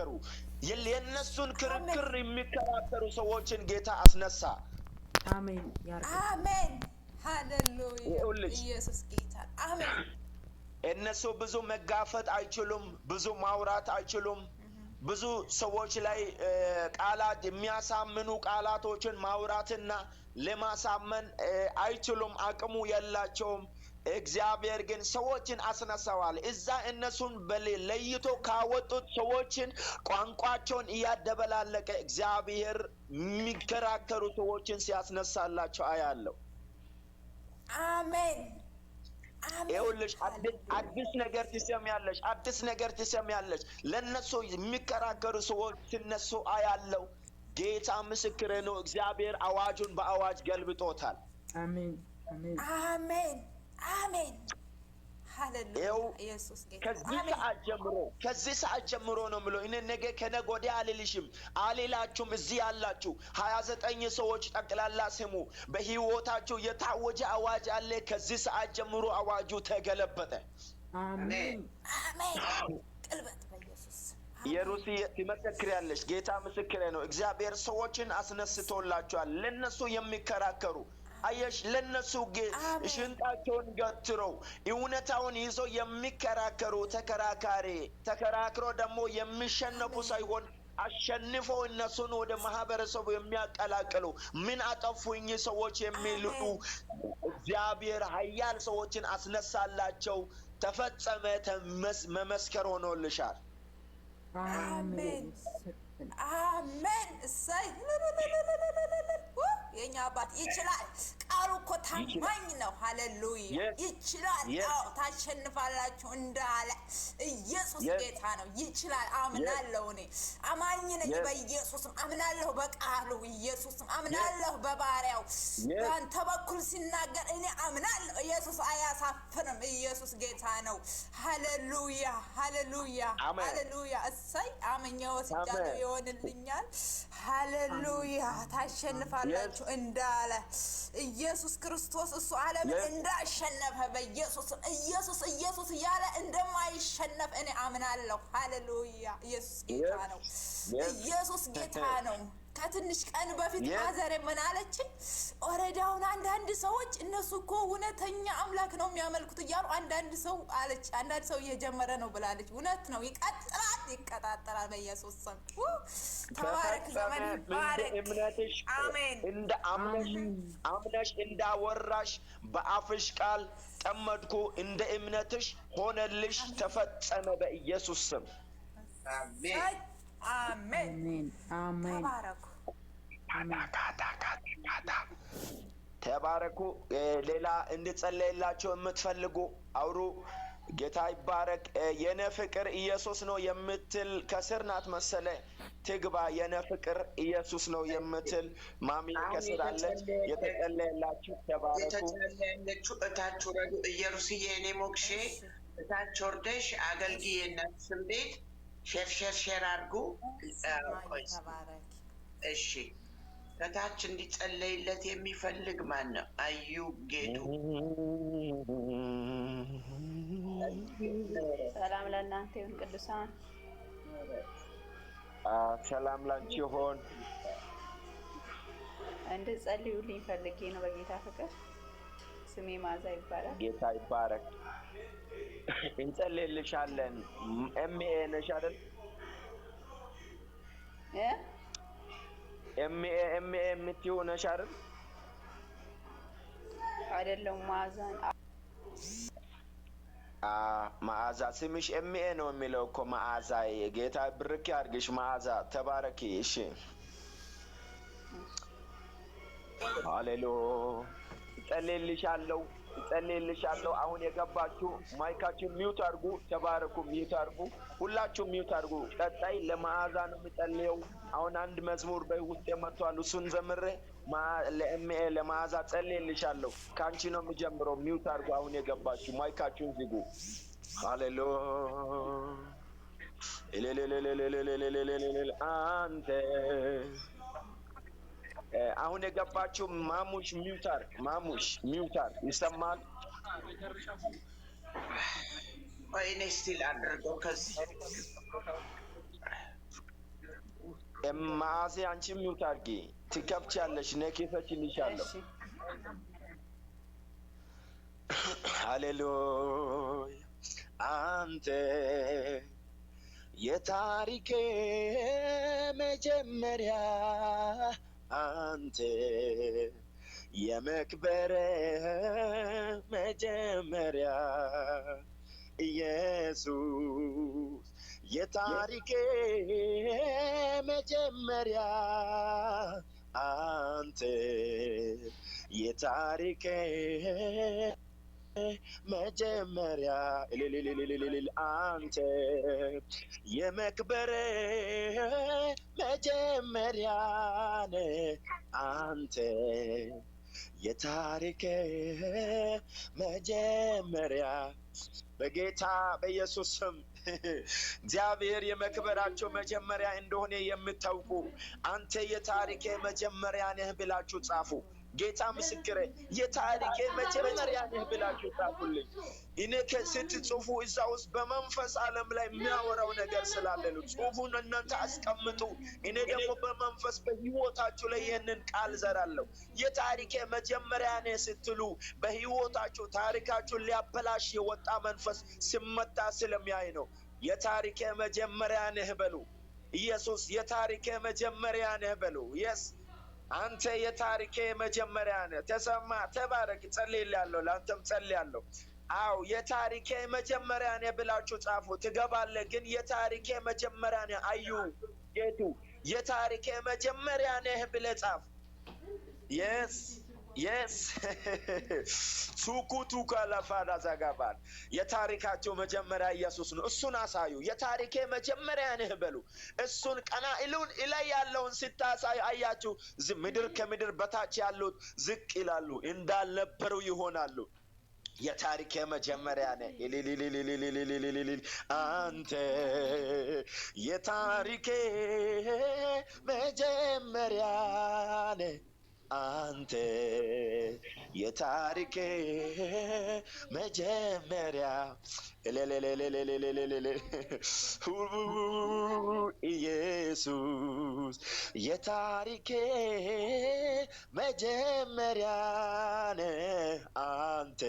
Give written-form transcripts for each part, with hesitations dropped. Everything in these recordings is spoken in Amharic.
የሚከራከሩ የነሱን ክርክር የሚከራከሩ ሰዎችን ጌታ አስነሳ። አሜን አሜን ሃሌሉያ ኢየሱስ ጌታ አሜን። እነሱ ብዙ መጋፈጥ አይችሉም፣ ብዙ ማውራት አይችሉም። ብዙ ሰዎች ላይ ቃላት የሚያሳምኑ ቃላቶችን ማውራትና ለማሳመን አይችሉም፣ አቅሙ የላቸውም። እግዚአብሔር ግን ሰዎችን አስነሳዋል። እዛ እነሱን ለይቶ ካወጡት ሰዎችን ቋንቋቸውን እያደበላለቀ እግዚአብሔር የሚከራከሩ ሰዎችን ሲያስነሳላቸው አያለው። አሜን ይኸውልሽ አዲስ ነገር ትሰሚያለሽ፣ አዲስ ነገር ትሰሚያለሽ። ለነሱ የሚከራከሩ ሰዎች ሲነሱ አያለው። ጌታ ምስክሬ ነው። እግዚአብሔር አዋጁን በአዋጅ ገልብጦታል። አሜን አሜን አሜን አሜን ሃሌሉያ ኢየሱስ ጌታ ከዚህ ሰዓት ጀምሮ ነው ምለው። እኔ ነገ ከነገ ወዲያ አልልሽም አልላችሁም። እዚህ ያላችሁ 29 ሰዎች ጠቅላላ ስሙ። በህይወታችሁ የታወጀ አዋጅ አለ። ከዚህ ሰዓት ጀምሮ አዋጁ ተገለበጠ። አሜን አሜን ቅልበት በኢየሱስ የሩሲ ትመሰክሪያለሽ። ጌታ ምስክሬ ነው። እግዚአብሔር ሰዎችን አስነስቶላችኋል ለነሱ የሚከራከሩ። አየሽ፣ ለነሱ ሽንጣቸውን ገትረው እውነታውን ይዞ የሚከራከሩ ተከራክሮ ደግሞ የሚሸነፉ ሳይሆን አሸንፎ እነሱን ወደ ማህበረሰቡ የሚያቀላቅሉ ምን አጠፉኝ ሰዎች የሚሉ እግዚአብሔር ኃያል ሰዎችን አስነሳላቸው። ተፈጸመ፣ መመስከር ሆኖልሻል። አሜን አሜን እሰይ የኛ አባት ይችላል። ቃሉ እኮ ታማኝ ነው። ሃሌሉያ ይችላል። አዎ ታሸንፋላችሁ እንዳለ ኢየሱስ ጌታ ነው። ይችላል። አምናለሁ። እኔ አማኝ ነኝ። በኢየሱስም አምናለሁ፣ በቃሉ ኢየሱስም አምናለሁ፣ በባሪያው በአንተ በኩል ሲናገር እኔ አምናለሁ። ኢየሱስ አያሳፍርም። ኢየሱስ ጌታ ነው። ሃሌሉያ ሃሌሉያ ሃሌሉያ እሰይ አምኜው ወስጃለሁ፣ ይሆንልኛል። ሃሌሉያ ታሸንፋላችሁ እንዳለ ኢየሱስ ክርስቶስ እሱ ዓለምን እንዳሸነፈ በኢየሱስም ኢየሱስ እያለ እንደማይሸነፍ እኔ አምናለሁ። ሃሌሉያ ኢየሱስ ጌታ ነው። ኢየሱስ ጌታ ነው። ከትንሽ ቀን በፊት ማዘሬ ምን አለችኝ? ኦሬዳውን አንዳንድ ሰዎች እነሱ እኮ እውነተኛ አምላክ ነው የሚያመልኩት እያሉ አንዳንድ ሰው እየጀመረ ነው ብላለች። እውነት ነው። ይቀጥላል፣ ይቀጣጠላል በኢየሱስ ስም። ተባረክ፣ ዘመን ይባረክ። እምነትሽ አሜን። እንደ አምነሽ እንዳወራሽ በአፍሽ ቃል ጠመድኩ፣ እንደ እምነትሽ ሆነልሽ፣ ተፈጸመ በኢየሱስ ስም። አሜን አሜን አሜን። ተባረኩ። ሌላ እንድጸለይላችሁ የምትፈልጉ አውሩ። ጌታ ይባረክ። የኔ ፍቅር ኢየሱስ ነው የምትል ከስር ናት መሰለ ትግባ። የኔ ፍቅር ኢየሱስ ነው የምትል ማሚ ከስር አለች። የተጸለየላችሁ ተባረኩ። የተጸለየላችሁ እታች ወረዱ። ኢየሩስዬ የኔ ሞክሼ እታች ወርደሽ አገልግዬ እናትሽን ቤት ሼር አድርጉ። እሺ፣ ከታች እንዲጸለይለት የሚፈልግ ማን ነው? አዩ ጌቱ። ሰላም ለእናንተ ይሁን ቅዱሳን። ሰላም ላንቺ ይሁን። እንድጸልዩልኝ ፈልጌ ነው በጌታ ፍቅር። ስሜ ማዛ ይባላል። ጌታ ይባረክ። እንጸልይልሻለን። ኤምኤ ነሽ አይደል? ኤምኤ የምትይው ነሽ አይደል? አይደለም፣ ማዛን መዓዛ ስምሽ ኤምኤ ነው የሚለው እኮ መዓዛ። ጌታ ብርክ ያድርግሽ መዓዛ። ተባረኪ። እሺ፣ ሃሌሉያ። እጸልይልሻለሁ። አሁን የገባችሁ ማይካችሁን ሚውት አድርጉ። ተባረኩ። ሚውት አድርጉ። ሁላችሁም ሚውት አድርጉ። ቀጣይ ለመዓዛ ነው የምጸልየው። አሁን አንድ መዝሙር በውስጥ መጥቷል። እሱን ዘምሬ ለኤምኤ ለመዓዛ ጸልይልሻለሁ። ካንቺ ነው የሚጀምረው። ሚውት አድርጉ። አሁን የገባችሁ ማይካችሁን ዝጉ። ሃሌሉያ። አንተ አሁን የገባችሁ ማሙሽ ሚውታር ይሰማል? ወይኔ ስቲል አድርገው ከዚህ ማዚ አንቺ ሚውት አድርጊ ትከፍቻለሽ ነኬፈችልሻለሁ እሺ ሃሌሉያ አንተ የታሪኬ መጀመሪያ አንተ የመክበረ መጀመሪያ ኢየሱስ የታሪኬ መጀመሪያ አንተ የታሪኬ መጀመሪያ አንተ የመክበረ መጀመሪያ አንተ የታሪኬ መጀመሪያ በጌታ በኢየሱስ ስም እግዚአብሔር የመክበራቸው መጀመሪያ እንደሆነ የምታውቁ አንተ የታሪኬ መጀመሪያ ነህ ብላችሁ ጻፉ። ጌታ ምስክሬ የታሪኬ መጀመሪያ ነህ ብላችሁ ጻፉልኝ። እኔ ስትጽፉ እዛ ውስጥ በመንፈስ ዓለም ላይ የሚያወራው ነገር ስላለ ነው። ጽሁፉን እናንተ አስቀምጡ። እኔ ደግሞ በመንፈስ በህይወታችሁ ላይ ይህንን ቃል ዘራለሁ። የታሪኬ መጀመሪያ ነህ ስትሉ በህይወታችሁ ታሪካችሁን ሊያበላሽ የወጣ መንፈስ ሲመታ ስለሚያይ ነው። የታሪኬ መጀመሪያ ነህ በሉ። ኢየሱስ የታሪኬ መጀመሪያ ነህ በሉ። የስ አንተ የታሪኬ መጀመሪያ ነህ። ተሰማ ተባረክ። ጸልያለሁ፣ ላንተም ጸልያለሁ። አው የታሪኬ መጀመሪያ ነህ ብላችሁ ጻፉ። ትገባለህ ግን የታሪኬ መጀመሪያ ነህ። አዩ ጌቱ የታሪኬ መጀመሪያ ነህ ብለህ ጻፍ። የስ የስ ሱኩቱ ካላፋዳ ዘጋባል የታሪካቸው መጀመሪያ ኢየሱስ ነው። እሱን አሳዩ። የታሪኬ መጀመሪያ ነህ በሉ። እሱን ቀና ኢሉን ኢላይ ያለውን ሲታሳዩ አያችሁ፣ ምድር ከምድር በታች ያሉት ዝቅ ይላሉ፣ እንዳልነበሩ ይሆናሉ። የታሪኬ መጀመሪያ ነህ አንተ የታሪኬ መጀመሪያ ነህ አንተ የታሪኬ መጀመሪያ ኢየሱስ የታሪኬ መጀመሪያ ነህ አንተ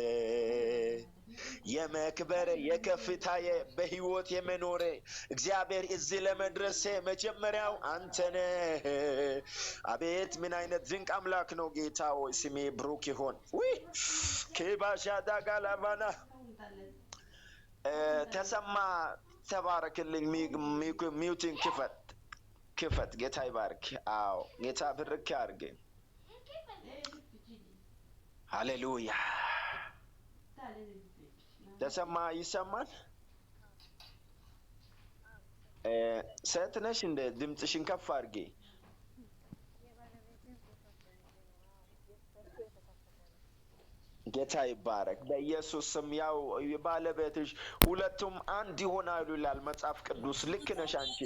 የመክበረ የከፍታዬ በህይወት የመኖሬ እግዚአብሔር እዚህ ለመድረሴ መጀመሪያው አንተ ነህ። አቤት ምን አይነት ድንቅ አምላክ ነው ጌታ ሆይ፣ ስሜ ብሩክ ይሁን። ኬባሻዳ ጋላባና ተሰማ ተባረክልኝ። ሚውቲንግ ክፈት። ጌታ ይባርክ። አዎ ጌታ ብርክ ያርግ። ሃሌሉያ። ተሰማ ይሰማል? ሴት ነሽ እንደ ድምፅሽን ከፍ አድርጌ። ጌታ ይባረክ። በኢየሱስ ስም ያው የባለቤትሽ ሁለቱም አንድ ይሆናሉ ይላል መጽሐፍ ቅዱስ። ልክ ነሽ አንቺ።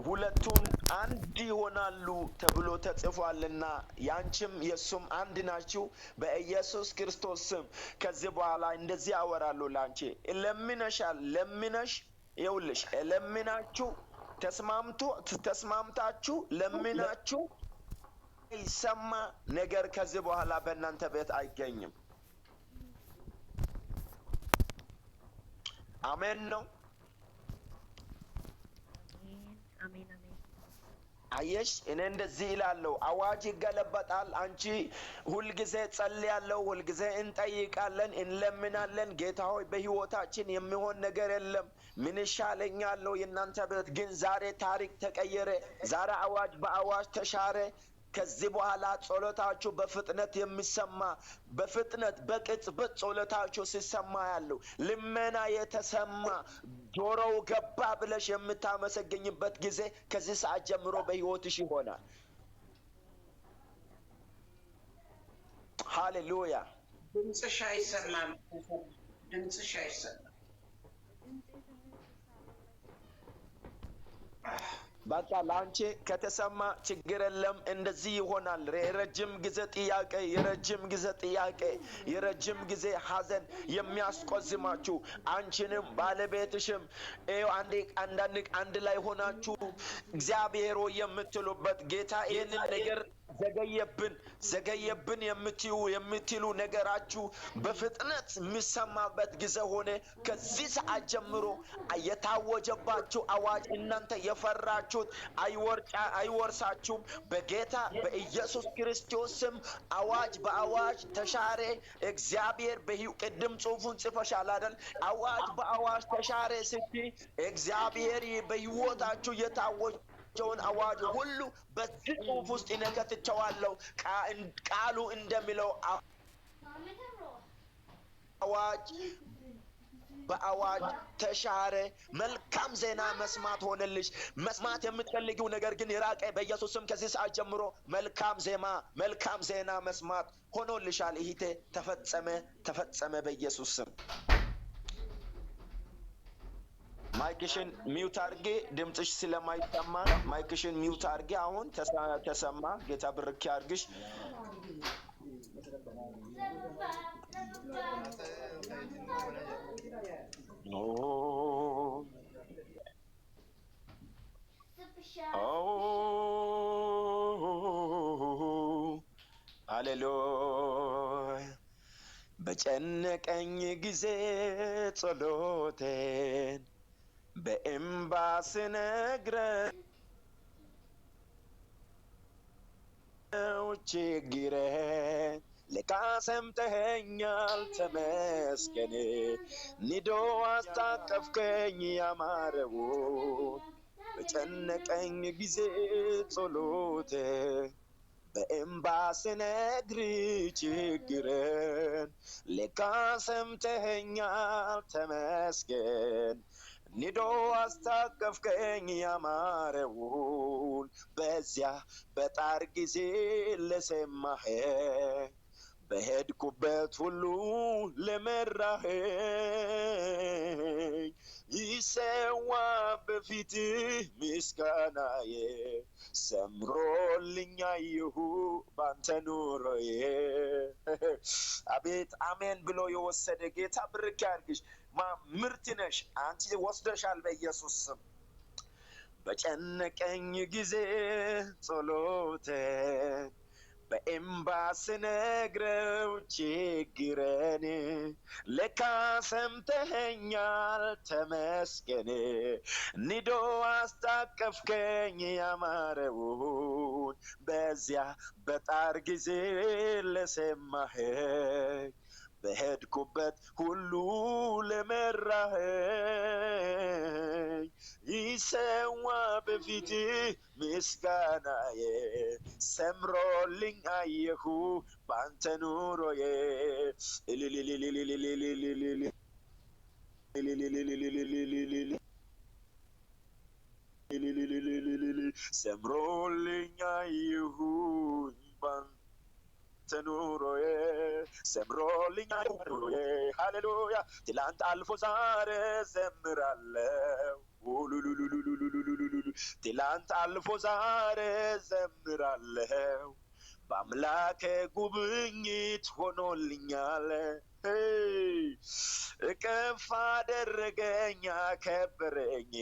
ሁለቱም አንድ ይሆናሉ ተብሎ ተጽፏልና ያንቺም የሱም አንድ ናችሁ በኢየሱስ ክርስቶስ ስም። ከዚህ በኋላ እንደዚህ አወራለሁ ላንቺ። ለምነሽ ይውልሽ ለምናችሁ ተስማምታችሁ ለምናችሁ ይሰማ ነገር ከዚህ በኋላ በእናንተ ቤት አይገኝም። አሜን ነው። አሜን አሜን። አየሽ እኔ እንደዚህ ይላለሁ፣ አዋጅ ይገለበጣል። አንቺ ሁልጊዜ ጸልያለሁ፣ ሁልጊዜ እንጠይቃለን፣ እንለምናለን። ጌታ ሆይ በህይወታችን የሚሆን ነገር የለም፣ ምን ይሻለኛል? የእናንተ ቤት ግን ዛሬ ታሪክ ተቀየረ። ዛሬ አዋጅ በአዋጅ ተሻረ። ከዚህ በኋላ ጸሎታችሁ በፍጥነት የሚሰማ በፍጥነት በቅጽበት ጸሎታችሁ ሲሰማ ያለው ልመና የተሰማ ጆሮው ገባ ብለሽ የምታመሰግኝበት ጊዜ ከዚህ ሰዓት ጀምሮ በህይወትሽ ይሆናል። ሃሌሉያ። ድምፅሽ አይሰማም። ድምፅሽ አይሰማም። በቃ ላንቺ ከተሰማ ችግር የለም እንደዚህ ይሆናል የረጅም ጊዜ ጥያቄ የረጅም ጊዜ ሐዘን የሚያስቆዝማችሁ አንቺንም ባለቤትሽም አንድ ላይ ሆናችሁ እግዚአብሔር ሆይ የምትሉበት ጌታ ይሄንን ነገር ዘገየብን የምትሉ ነገራችሁ በፍጥነት የሚሰማበት ጊዜ ሆነ ከዚህ ሰዓት ጀምሮ የታወጀባችሁ አዋጅ እናንተ የፈራችሁት አይወርሳችሁም በጌታ በኢየሱስ ክርስቶስ ስም አዋጅ በአዋጅ ተሻረ እግዚአብሔር ቅድም ጽሑፉን ጽፈሻል አይደል አዋጅ በአዋጅ ተሻረ ስትይ እግዚአብሔር በሕይወታችሁ የታወጀ አዋጅ ሁሉ በዚህ ጽሑፍ ውስጥ ይነከትቸዋለሁ ቃሉ እንደሚለው አዋጅ በአዋጅ ተሻረ መልካም ዜና መስማት ሆነልሽ መስማት የምትፈልጊው ነገር ግን የራቀ በኢየሱስ ስም ከዚህ ሰዓት ጀምሮ መልካም ዜና መስማት ሆኖልሻል እህቴ ተፈጸመ በኢየሱስ ስም ማይክሽን ሚውት አድርጌ ድምጽሽ ስለማይሰማ ማይክሽን ሚውት አድርጌ አሁን ተሰማ ጌታ ብርክ ያርግሽ ሃሌሉያ በጨነቀኝ ጊዜ ጸሎቴን በእምባ ስነግረው ችግሬን ለካ ሰምተኸኛል ተመስገን ንዶ አስታቀፍከኝ ያማረውን በጨነቀኝ ጊዜ ጸሎቴን በእምባ ስነግር ችግሬን ለካ ሰምተኸኛል ተመስገን ንዶ አስታቀፍከኝ ያማረውን በዚያ በጣር ጊዜ ለሰማኸኝ በሄድኩበት ሁሉ ለመራኸኝ ይሰዋ በፊትህ ምስጋናዬ ሰምሮልኝ አየሁ ባንተ ኑሮዬ አቤት አሜን ብሎ የወሰደ ጌታ ብርክ ያርግሽ ምርት ነሽ አንቺ ወስደሻል በኢየሱስ ስም በጨነቀኝ ጊዜ ጸሎቴን በእምባ ስነግረው ችግሬን ለካ ሰምተኸኛል ተመስገን ንዶ አስታቀፍከኝ ያማረውን በዚያ በጣር ጊዜ ለሰማኸኝ በሄድኩበት ሁሉ ለመራኸኝ ይሰዋ በፊትህ ምስጋናዬ ሰምሮልኝ አየሁ ባንተ ኑሮዬ ሰምሮልኝ አየሁ ኑሮዬ ሰምሮልኝ ኑሮዬ ሃሌሉያ ትላንት አልፎ ዛሬ ዘምራለሁ ትላንት አልፎ ዛሬ ዘምራለሁ በአምላኬ ጉብኝት ሆኖልኛል እቅፍ አደረገኝ አከበረኝ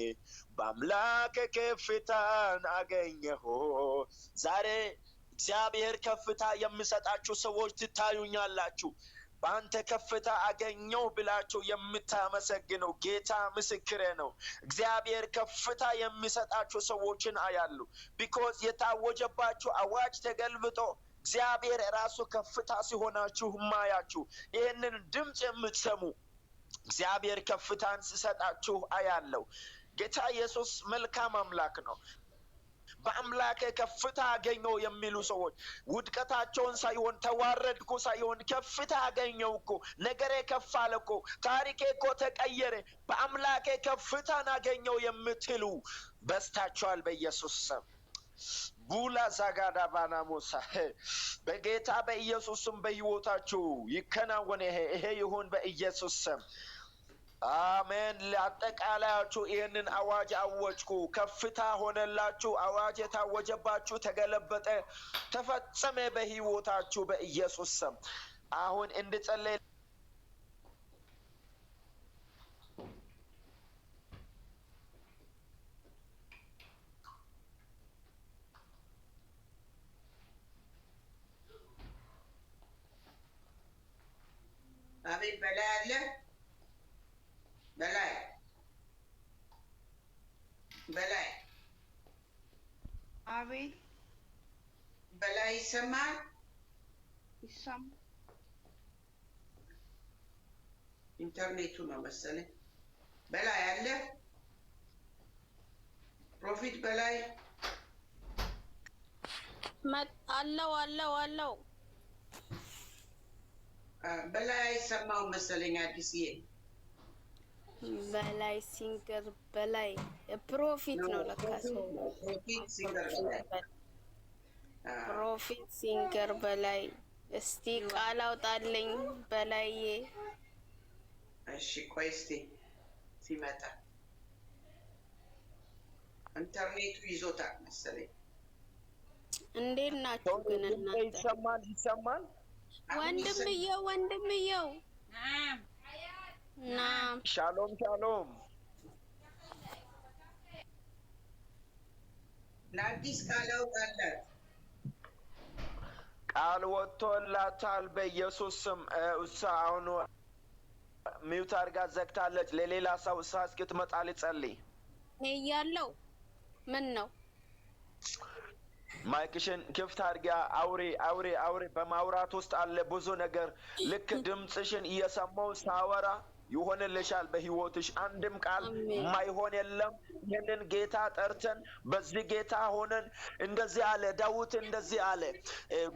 በአምላኬ ከፍታን አገኘሁ ዛሬ እግዚአብሔር ከፍታ የሚሰጣችሁ ሰዎች ትታዩኛላችሁ በአንተ ከፍታ አገኘው ብላችሁ የምታመሰግነው ጌታ ምስክሬ ነው እግዚአብሔር ከፍታ የሚሰጣችሁ ሰዎችን አያሉ ቢኮዝ የታወጀባችሁ አዋጅ ተገልብጦ እግዚአብሔር ራሱ ከፍታ ሲሆናችሁ ማያችሁ ይህንን ድምጽ የምትሰሙ እግዚአብሔር ከፍታን ሲሰጣችሁ አያለው ጌታ ኢየሱስ መልካም አምላክ ነው በአምላኬ ከፍታ አገኘው የሚሉ ሰዎች ውድቀታቸውን ሳይሆን ተዋረድኩ ሳይሆን ከፍታ አገኘው እኮ ነገሬ ከፍ አለ እኮ ታሪኬ እኮ ተቀየረ በአምላኬ ከፍታን አገኘው የምትሉ በስታችኋል በኢየሱስ ስም ቡላ ዛጋዳ ባናሞሳ በጌታ በኢየሱስ ስም በሕይወታችሁ ይከናወን ይሄ ይሁን በኢየሱስ ስም አሜን። ለአጠቃላያችሁ ይህንን አዋጅ አወጅኩ። ከፍታ ሆነላችሁ። አዋጅ የታወጀባችሁ ተገለበጠ፣ ተፈጸመ በሕይወታችሁ በኢየሱስ ስም። አሁን እንድጸልይ አሜን። በላይ አለ በላይ በላይ አቤት በላይ ይሰማል ይሰማል። ኢንተርኔቱ ነው መሰለኝ። በላይ አለ ፕሮፊት በላይ አለው በላይ አይሰማው መሰለኝ። አዲስዬ በላይ ሲንገር በላይ ፕሮፊት ነው ለካስ ፕሮፊት ሲንገር በላይ ፕሮፊት ሲንገር በላይ እስቲ ቃል አውጣልኝ በላዬ። እሺ ቆይ እስቲ ሲመጣ ኢንተርኔቱ ይዞታል መሰለኝ። እንዴት ናችሁ ግን እናንተ? ይሰማል ወንድምየው ናም ሻሎም ለአዲስ ቃል አውጣላት። ቃል ወጥቶላታል በኢየሱስ ስም። እሷ አሁን ሚውት አድርጋ ዘግታለች። ለሌላ ሰው እሷ እስክትመጣ ልጸልይ እያለው ምን ነው ማይክሽን ክፍት አድርጋ አውሪ። በማውራት ውስጥ አለ ብዙ ነገር። ልክ ድምፅሽን እየሰማው ሳወራ ይሆንልሻል በህይወትሽ። አንድም ቃል ማይሆን የለም። ይህንን ጌታ ጠርተን በዚህ ጌታ ሆነን እንደዚህ አለ ዳዊት፣ እንደዚህ አለ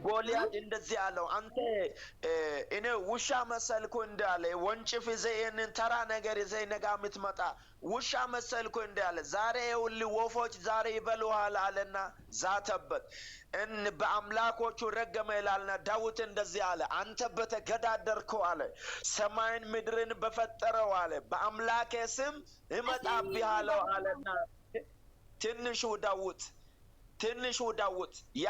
ጎልያድ፣ እንደዚህ አለው አንተ እኔ ውሻ መሰልኩ እንዳለ ወንጭፍ ይዘህ ይህንን ተራ ነገር ይዘህ ነጋ የምትመጣ ውሻ መሰልኩ እንዳለ ዛሬ ይኸውልህ ወፎች ዛሬ ይበሉሃል አለና ዛተበት። በአምላኮቹ ረገመ ይላልና ዳዊት እንደዚህ አለ አንተ በተገዳደርከው አለ ሰማይን ምድርን በፈጠረው አለ በአምላኬ ስም እመጣብሃለሁ አለና ትንሹ ዳዊት ያ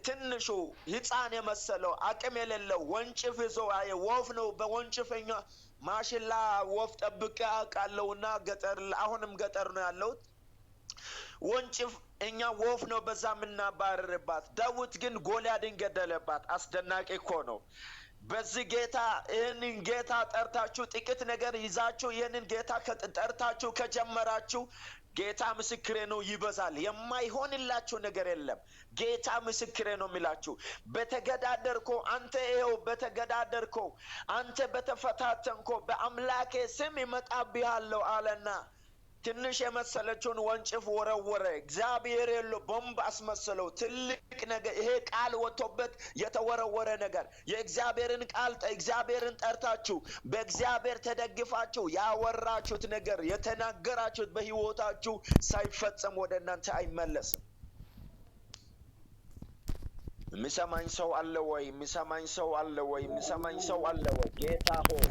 ትንሹ ሕፃን የመሰለው አቅም የሌለው ወንጭፍ ይዞ ወፍ ነው። በወንጭፈኛ ማሽላ ወፍ ጠብቄ አውቃለሁና ገጠር አሁንም ገጠር ነው ያለሁት። ወንጭፍ እኛ ወፍ ነው በዛ የምናባረርባት። ዳዊት ግን ጎልያድን ገደለባት። አስደናቂ እኮ ነው። በዚህ ጌታ ይህንን ጌታ ጠርታችሁ ጥቂት ነገር ይዛችሁ ይህንን ጌታ ጠርታችሁ ከጀመራችሁ ጌታ ምስክሬ ነው ይበዛል። የማይሆንላችሁ ነገር የለም። ጌታ ምስክሬ ነው የሚላችሁ። በተገዳደርኮ አንተ ይኸው በተገዳደርኮ አንተ በተፈታተንኮ በአምላኬ ስም ይመጣብሃለሁ አለና ትንሽ የመሰለችውን ወንጭፍ ወረወረ። እግዚአብሔር የለው ቦምብ አስመሰለው። ትልቅ ነገር ይሄ ቃል ወጥቶበት የተወረወረ ነገር የእግዚአብሔርን ቃል እግዚአብሔርን ጠርታችሁ በእግዚአብሔር ተደግፋችሁ ያወራችሁት ነገር የተናገራችሁት በሕይወታችሁ ሳይፈጸም ወደ እናንተ አይመለስም። የሚሰማኝ ሰው አለ ወይ? የሚሰማኝ ሰው አለ ወይ? የሚሰማኝ ሰው አለ ወይ? ጌታ ሆይ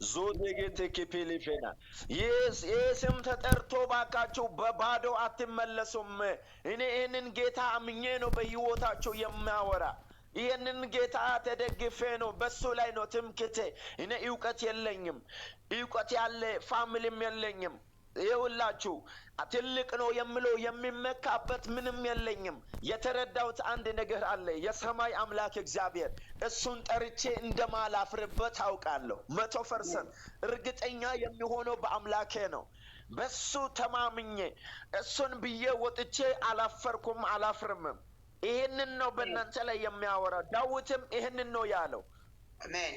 ዞዴጌቴ ኪፒሊፌና ስም ተጠርቶ ባካችሁ በባዶ አትመለሱም። እኔ ይህንን ጌታ አምኜ ነው በሕይወታችሁ የሚያወራ። ይህንን ጌታ ተደግፌ ነው። በሱ ላይ ነው ትምክቴ። እኔ እውቀት የለኝም። እውቀት ያለ ፋሚሊም የለኝም። ይኸውላችሁ ትልቅ ነው የምለው የሚመካበት ምንም የለኝም። የተረዳሁት አንድ ነገር አለ። የሰማይ አምላክ እግዚአብሔር እሱን ጠርቼ እንደማላፍርበት አውቃለሁ። 100% እርግጠኛ የሚሆነው በአምላኬ ነው። በሱ ተማምኜ እሱን ብዬ ወጥቼ አላፈርኩም አላፍርምም። ይህንን ነው በእናንተ ላይ የሚያወራ። ዳዊትም ይህንን ነው ያለው። አሜን።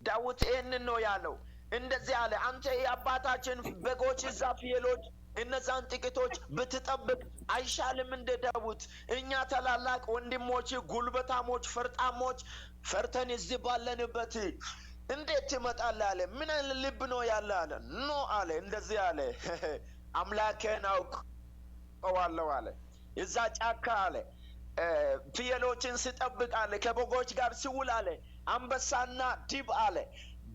ዳዊት ይህንን ነው ያለው። እንደዚህ አለ አንተ የአባታችን በጎች እዛ ፍየሎች እነዛን ጥቂቶች ብትጠብቅ አይሻልም እንደ ዳዊት? እኛ ታላላቅ ወንድሞች ጉልበታሞች ፈርጣሞች ፈርተን እዚህ ባለንበት እንዴት ትመጣለህ አለ። ምን ልብ ነው ያለ አለ። ኖ አለ እንደዚህ አለ አምላኬን አውቀዋለሁ አለ። እዛ ጫካ አለ ፍየሎችን ስጠብቅ አለ ከበጎች ጋር ሲውል አለ አንበሳና ዲብ አለ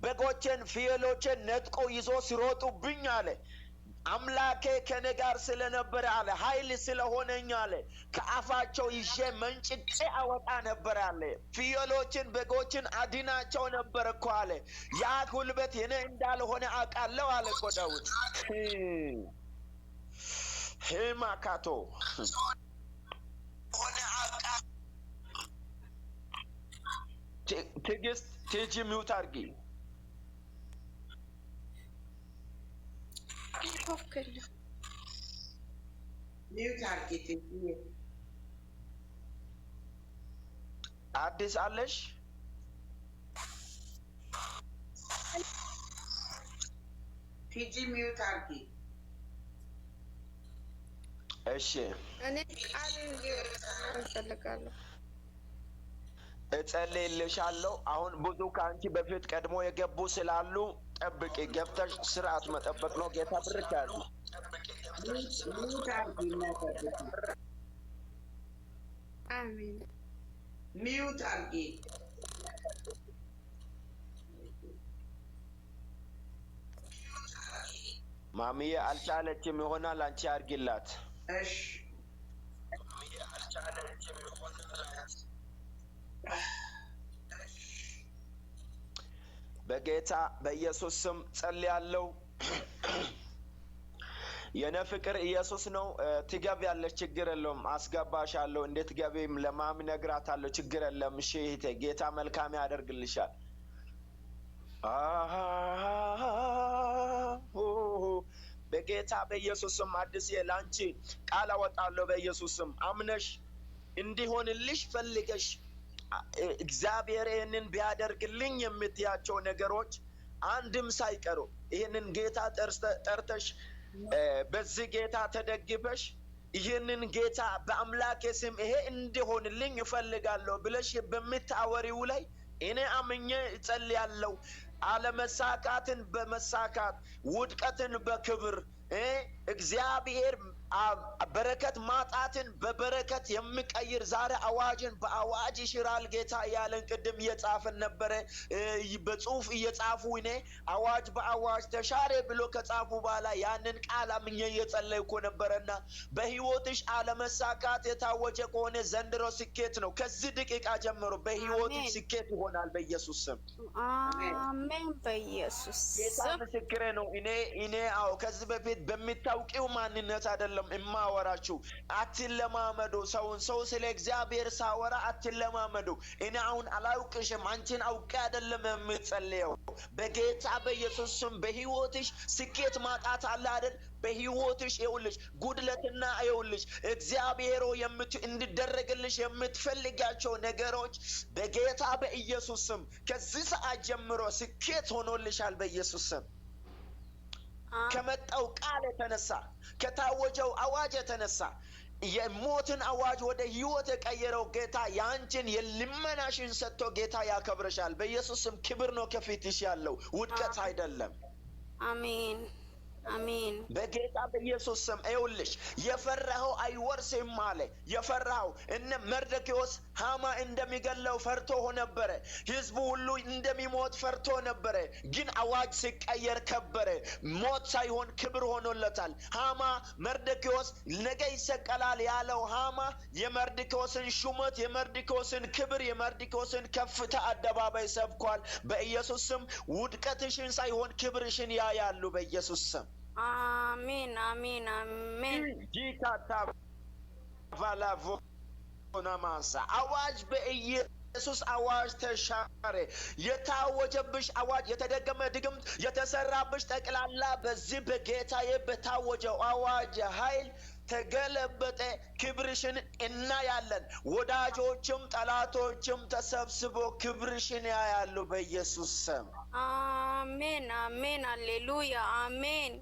በጎቼን ፍየሎቼን ነጥቆ ይዞ ሲሮጡብኝ አለ አምላኬ ከኔ ጋር ስለነበረ አለ ኃይል ስለሆነኝ አለ ከአፋቸው ይዤ መንጭቄ አወጣ ነበር አለ ፍየሎችን በጎችን አድናቸው ነበር እኮ አለ ያ ጉልበት የኔ እንዳልሆነ አውቃለሁ አለ እኮ ዳዊት ሄማካቶ ትዕግስት ቲጂ ሚውት አድርጊ ሚውት አድርጊ አዲስ አለሽ ቲጂ ሚውት አድርጊ እሺ እኔ ቃል እንፈልጋለሁ እጸልይልሻለሁ አሁን ብዙ ከአንቺ በፊት ቀድሞ የገቡ ስላሉ ጠብቂ ገብተሽ ስርዓት መጠበቅ ነው ጌታ ብርካል አሜን ሚውት አድርጊ ማሚዬ አልቻለችም ይሆናል አንቺ አድርጊላት እሺ በጌታ በኢየሱስ ስም ጸልያለሁ የነ ፍቅር ኢየሱስ ነው ትገቢያለሽ ችግር የለውም አስገባሻለሁ እንዴት ገቢም ለማሚ ነግራታለሁ ችግር የለም እሺ እህቴ ጌታ መልካም ያደርግልሻል በጌታ በኢየሱስ ስም አዲስ የላንቺ ቃል አወጣለሁ በኢየሱስ ስም አምነሽ እንዲሆንልሽ ፈልገሽ እግዚአብሔር ይህንን ቢያደርግልኝ የምትያቸው ነገሮች አንድም ሳይቀሩ ይህንን ጌታ ጠርተሽ በዚህ ጌታ ተደግፈሽ ይህንን ጌታ በአምላኬ ስም ይሄ እንዲሆንልኝ እፈልጋለሁ ብለሽ በምታወሪው ላይ እኔ አምኜ እጸልያለሁ አለመሳካትን በመሳካት ውድቀትን በክብር እግዚአብሔር በረከት ማጣትን በበረከት የሚቀይር ዛሬ አዋጅን በአዋጅ ይሽራል ጌታ ያለን ቅድም እየጻፈን ነበረ በጽሁፍ እየጻፉ እኔ አዋጅ በአዋጅ ተሻረ ብሎ ከጻፉ በኋላ ያንን ቃል አምኜ እየጸለይኩ ነበርና በህይወትሽ አለመሳካት የታወጀ ከሆነ ዘንድሮ ስኬት ነው ከዚህ ደቂቃ ጀምሮ በህይወትሽ ስኬት ይሆናል በኢየሱስ ስም አሜን በኢየሱስ ጌታ ምስክሬ ነው እኔ አዎ ከዚህ በፊት በሚታውቂው ማንነት አይደለም እማወራችሁ አትለማመዱ ሰው ስለ እግዚአብሔር ሳወራ አትለማመዱ እኔ አሁን አላውቅሽም አንቺን አውቄ አይደለም የምጸልየው በጌታ በኢየሱስ ስም በህይወትሽ ስኬት ማጣት አለ አይደል በህይወትሽ ይውልሽ ጉድለትና ይውልሽ እግዚአብሔር እንዲደረግልሽ የምትፈልጋቸው ነገሮች በጌታ በኢየሱስ ስም ከዚህ ሰዓት ጀምሮ ስኬት ሆኖልሻል በኢየሱስ ስም ከመጣው ቃል የተነሳ ከታወጀው አዋጅ የተነሳ የሞትን አዋጅ ወደ ህይወት የቀየረው ጌታ ያንቺን የልመናሽን ሰጥቶ ጌታ ያከብርሻል በኢየሱስ ስም ክብር ነው ከፊትሽ ያለው ውድቀት አይደለም አሜን አሜን በጌታ በኢየሱስ ስም ይውልሽ የፈራው አይወርስም አለ የፈራው እነ መርደኪዮስ ሃማ እንደሚገለው ፈርቶ ነበረ ህዝቡ ሁሉ እንደሚሞት ፈርቶ ነበረ ግን አዋጅ ሲቀየር ከበረ ሞት ሳይሆን ክብር ሆኖለታል ሃማ መርደኪዮስ ነገ ይሰቀላል ያለው ሃማ የመርደኪዮስን ሹመት የመርደኪዮስን ክብር የመርደኪዮስን ከፍታ አደባባይ ሰብኳል በኢየሱስ ስም ውድቀትሽን ሳይሆን ክብርሽን ያያሉ በኢየሱስ ስም አሜን አሜን አሜን ጂታታ ቫላቮ ናማሳ አዋጅ በኢየሱስ አዋጅ ተሻረ የታወጀብሽ አዋጅ የተደገመ ድግምት የተሰራብሽ ጠቅላላ በዚህ በጌታዬ በታወጀው አዋጅ ኃይል ተገለበጠ ክብርሽን እናያለን ወዳጆችም ጠላቶችም ተሰብስቦ ክብርሽን ያያሉ በኢየሱስ ስም አሜን አሜን ሃሌሉያ አሜን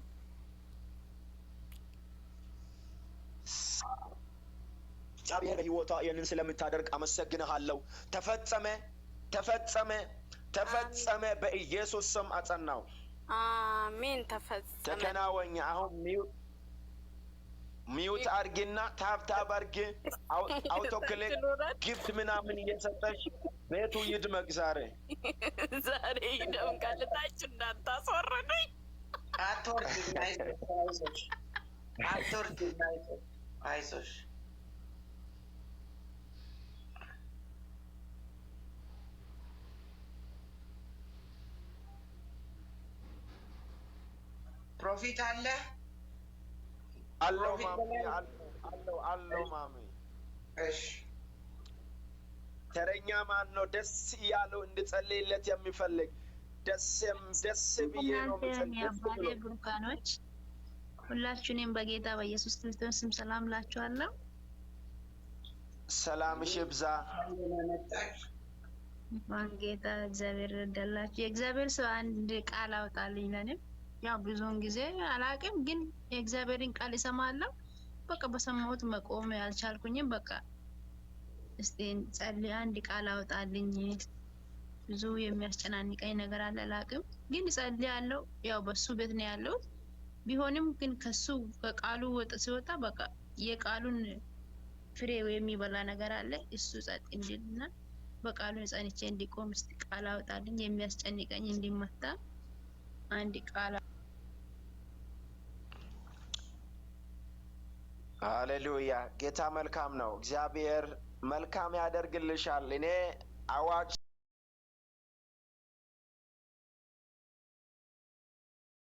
እግዚአብሔር ህይወቷ ይህንን ስለምታደርግ አመሰግንሃለሁ ተፈጸመ በኢየሱስ ስም አጸናው አሜን ተፈጸመ ተከናወኝ አሁን ሚውት አርጊና ታብታብ አርጊ አውቶክሊክ ጊፍት ምናምን እየሰጠሽ ቤቱ ይድመቅ ዛሬ ዛሬ ይደምቃል። ታችሁ እንዳታስወርዱኝ። አትወርጂም። አይዞሽ አትወርጂም። አይዞሽ ፕሮፊት አለ አለው ማሚ አለው ማሚ። እሺ ተረኛ ማን ነው? ደስ እያለው እንድጸልይለት የሚፈልግ ደስ ብዬ ነው የምጸልየው። ብሩካኖች ሁላችሁንም በጌታ በኢየሱስ ክርስቶስ ስም ሰላም ላችኋለሁ። ሰላምሽ ይብዛ። ጌታ እግዚአብሔር ረዳላችሁ። የእግዚአብሔር ሰው አንድ ቃል አውጣልኝ ለኔም ያው ብዙውን ጊዜ አላቅም፣ ግን የእግዚአብሔርን ቃል እሰማለሁ። በቃ በሰማሁት መቆም ያልቻልኩኝም በቃ እስቲ ጸልይ አንድ ቃል አውጣልኝ። ብዙ የሚያስጨናንቀኝ ነገር አለ አላቅም፣ ግን ጸልያለሁ። ያው በሱ ቤት ነው ያለው። ቢሆንም ግን ከሱ ከቃሉ ሲወጣ በቃ የቃሉን ፍሬ የሚበላ ነገር አለ። እሱ ጸጥ እንዲልና በቃሉ ጸንቼ እንዲቆም እስቲ ቃል አውጣልኝ። የሚያስጨንቀኝ እንዲመታ አንድ ቃል። ሃሌሉያ። ጌታ መልካም ነው። እግዚአብሔር መልካም ያደርግልሻል። እኔ አዋጅ